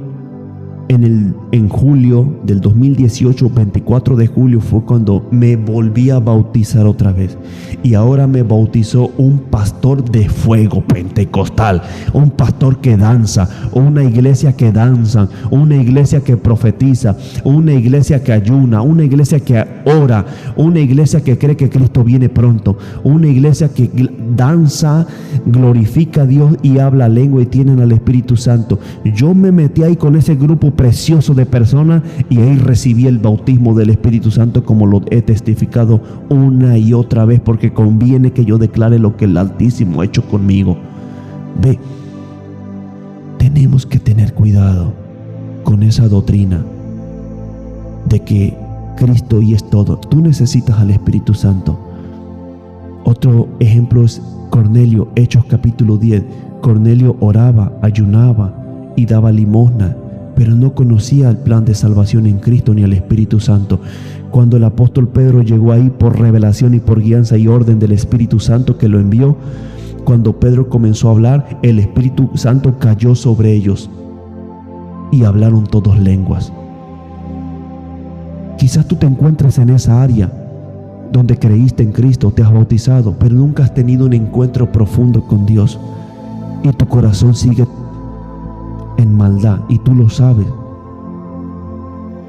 en julio del 2018, 24 de julio, fue cuando me volví a bautizar otra vez. Y ahora me bautizó un pastor de fuego pentecostal, un pastor que danza, una iglesia que danza, una iglesia que profetiza, una iglesia que ayuna, una iglesia que ora, una iglesia que cree que Cristo viene pronto, una iglesia que danza, glorifica a Dios y habla lengua y tienen al Espíritu Santo. Yo me metí ahí con ese grupo precioso de personas y ahí recibí el bautismo del Espíritu Santo, como lo he testificado una y otra vez, porque conviene que yo declare lo que el Altísimo ha hecho conmigo. Ve, tenemos que tener cuidado con esa doctrina de que Cristo y es todo. Tú necesitas al Espíritu Santo. Otro ejemplo es Cornelio, Hechos capítulo 10. Cornelio oraba, ayunaba y daba limosna, pero no conocía el plan de salvación en Cristo ni al Espíritu Santo. Cuando el apóstol Pedro llegó ahí por revelación y por guianza y orden del Espíritu Santo que lo envió, cuando Pedro comenzó a hablar, el Espíritu Santo cayó sobre ellos y hablaron todos lenguas. Quizás tú te encuentres en esa área donde creíste en Cristo, te has bautizado, pero nunca has tenido un encuentro profundo con Dios y tu corazón sigue en maldad y tú lo sabes.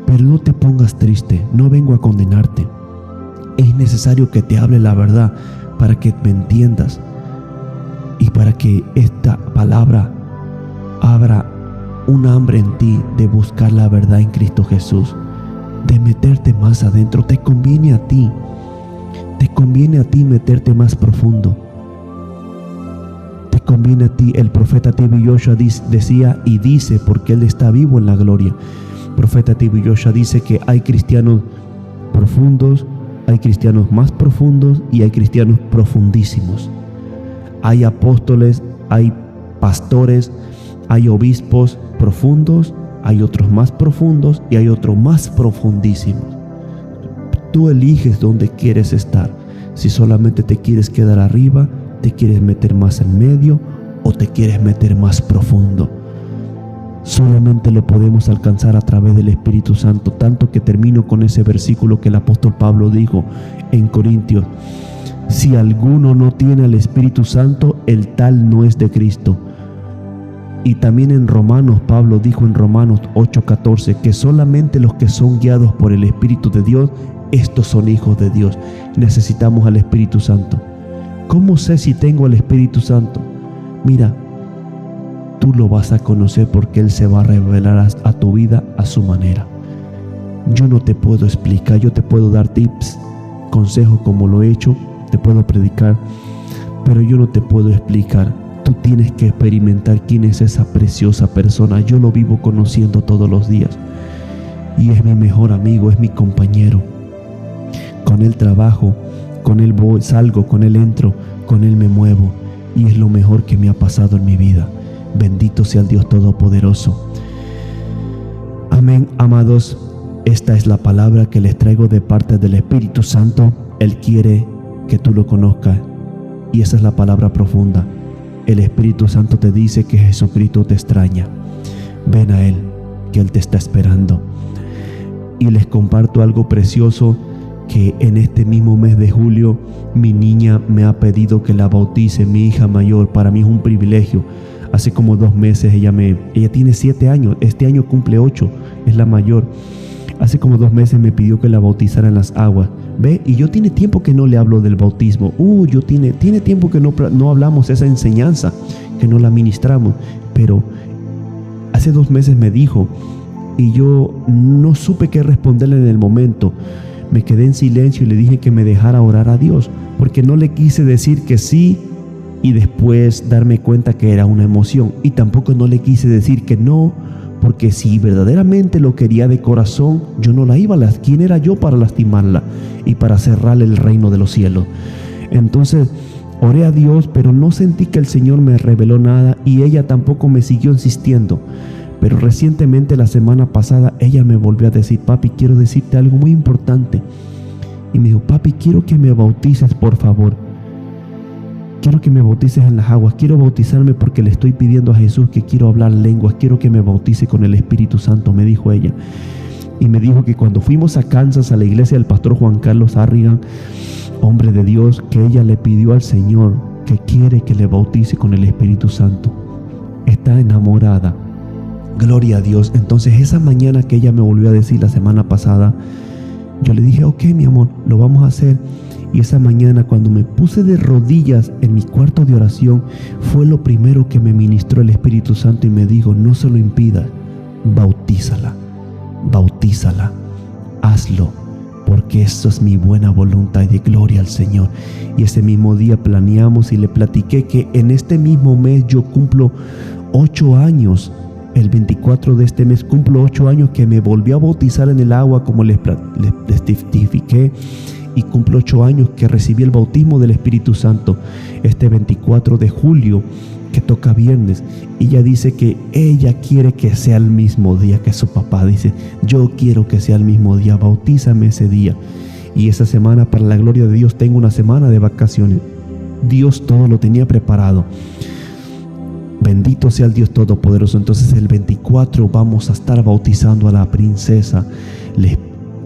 Pero no te pongas triste, no vengo a condenarte. Es necesario que te hable la verdad para que me entiendas y para que esta palabra abra un hambre en ti de buscar la verdad en Cristo Jesús, de meterte más adentro. Te conviene a ti meterte más profundo. Te conviene a ti. El profeta T.B. Joshua decía y dice, porque él está vivo en la gloria. El profeta T.B. Joshua dice que hay cristianos profundos, hay cristianos más profundos y hay cristianos profundísimos. Hay apóstoles, hay pastores, hay obispos profundos, hay otros más profundos y hay otros más profundísimos. Tú eliges dónde quieres estar. Si solamente te quieres quedar arriba, te quieres meter más en medio o te quieres meter más profundo. Solamente lo podemos alcanzar a través del Espíritu Santo, tanto que termino con ese versículo que el apóstol Pablo dijo en Corintios: si alguno no tiene al Espíritu Santo, el tal no es de Cristo. Y también en Romanos, Pablo dijo en Romanos 8:14 que solamente los que son guiados por el Espíritu de Dios, estos son hijos de Dios. Necesitamos al Espíritu Santo. ¿Cómo sé si tengo al Espíritu Santo? Mira, tú lo vas a conocer porque Él se va a revelar a tu vida a su manera. Yo no te puedo explicar, yo te puedo dar tips, consejos como lo he hecho, te puedo predicar, pero yo no te puedo explicar. Tú tienes que experimentar quién es esa preciosa persona. Yo lo vivo conociendo todos los días y es mi mejor amigo, es mi compañero. Con Él trabajo, con Él voy, salgo, con Él entro, con Él me muevo y es lo mejor que me ha pasado en mi vida. Bendito sea el Dios Todopoderoso. Amén, amados. Esta es la palabra que les traigo de parte del Espíritu Santo. Él quiere que tú lo conozcas y esa es la palabra profunda. El Espíritu Santo te dice que Jesucristo te extraña. Ven a Él, que Él te está esperando. Y les comparto algo precioso, que en este mismo mes de julio mi niña me ha pedido que la bautice, mi hija mayor. Para mí es un privilegio. Hace como 2 meses ella tiene 7 años, este año cumple 8, es la mayor. Hace como 2 meses me pidió que la bautizara en las aguas. Ve, y yo tiene tiempo que no le hablo del bautismo. Tiene tiempo que no hablamos esa enseñanza, que no la ministramos. Pero hace 2 meses me dijo, y yo no supe qué responderle en el momento. Me quedé en silencio y le dije que me dejara orar a Dios, porque no le quise decir que sí y después darme cuenta que era una emoción. Y tampoco no le quise decir que no, porque si verdaderamente lo quería de corazón, yo no la iba a lastimar. ¿Quién era yo para lastimarla y para cerrarle el reino de los cielos? Entonces oré a Dios, pero no sentí que el Señor me reveló nada, y ella tampoco me siguió insistiendo. Pero recientemente, la semana pasada, ella me volvió a decir: papi, quiero decirte algo muy importante. Y me dijo: papi, quiero que me bautices, por favor. Quiero que me bautices en las aguas. Quiero bautizarme porque le estoy pidiendo a Jesús que quiero hablar lenguas. Quiero que me bautice con el Espíritu Santo, me dijo ella. Y me dijo que cuando fuimos a Kansas, a la iglesia del pastor Juan Carlos Arrigan, hombre de Dios, que ella le pidió al Señor que quiere que le bautice con el Espíritu Santo. Está enamorada. Gloria a Dios. Entonces, esa mañana que ella me volvió a decir la semana pasada, yo le dije: ok, mi amor, lo vamos a hacer. Y esa mañana, cuando me puse de rodillas en mi cuarto de oración, fue lo primero que me ministró el Espíritu Santo y me dijo: no se lo impidas, bautízala, bautízala, hazlo, porque eso es mi buena voluntad. Y de gloria al Señor. Y ese mismo día planeamos y le platiqué que en este mismo mes yo cumplo 8 años. El 24 de este mes cumplo 8 años que me volví a bautizar en el agua, como les testifiqué, y cumplo 8 años que recibí el bautismo del Espíritu Santo este 24 de julio, que toca viernes. Y ella dice que ella quiere que sea el mismo día que su papá. Dice: yo quiero que sea el mismo día, bautízame ese día. Y esa semana, para la gloria de Dios, tengo una semana de vacaciones. Dios todo lo tenía preparado. Bendito sea el Dios Todopoderoso. Entonces el 24 vamos a estar bautizando a la princesa. Les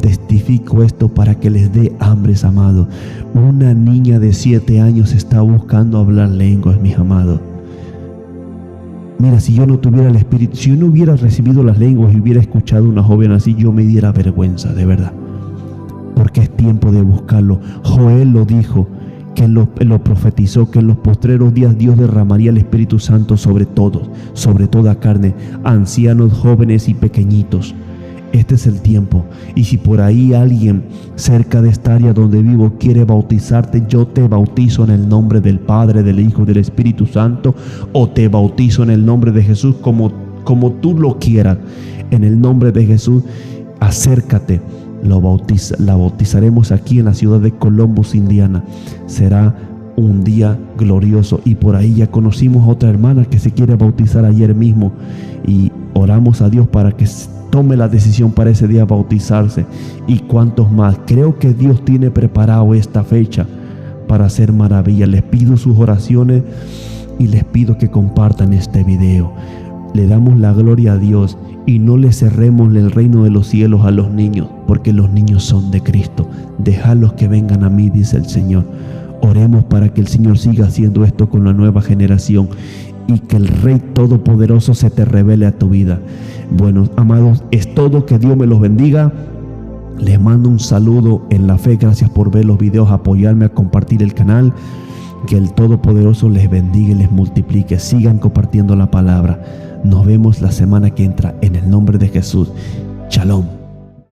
testifico esto para que les dé hambres, amados. Una niña de 7 años está buscando hablar lenguas, mis amados. Mira, si yo no tuviera el Espíritu, si yo no hubiera recibido las lenguas y hubiera escuchado a una joven así, yo me diera vergüenza, de verdad. Porque es tiempo de buscarlo. Joel lo dijo, que él lo profetizó, que en los postreros días Dios derramaría el Espíritu Santo sobre todos, sobre toda carne, ancianos, jóvenes y pequeñitos. Este es el tiempo. Y si por ahí alguien cerca de esta área donde vivo quiere bautizarte, yo te bautizo en el nombre del Padre, del Hijo y del Espíritu Santo, o te bautizo en el nombre de Jesús, como tú lo quieras. En el nombre de Jesús, acércate. La bautizaremos aquí en la ciudad de Columbus, Indiana. Será un día glorioso. Y por ahí ya conocimos a otra hermana que se quiere bautizar ayer mismo, y oramos a Dios para que tome la decisión para ese día bautizarse. Y cuantos más. Creo que Dios tiene preparado esta fecha para hacer maravillas. Les pido sus oraciones y les pido que compartan este video. Le damos la gloria a Dios. Y no le cerremos el reino de los cielos a los niños, porque los niños son de Cristo. Dejadlos que vengan a mí, dice el Señor. Oremos para que el Señor siga haciendo esto con la nueva generación, y que el Rey Todopoderoso se te revele a tu vida. Bueno, amados, es todo. Que Dios me los bendiga. Les mando un saludo en la fe. Gracias por ver los videos, apoyarme, a compartir el canal. Que el Todopoderoso les bendiga y les multiplique. Sigan compartiendo la palabra. Nos vemos la semana que entra en el nombre de Jesús. Shalom.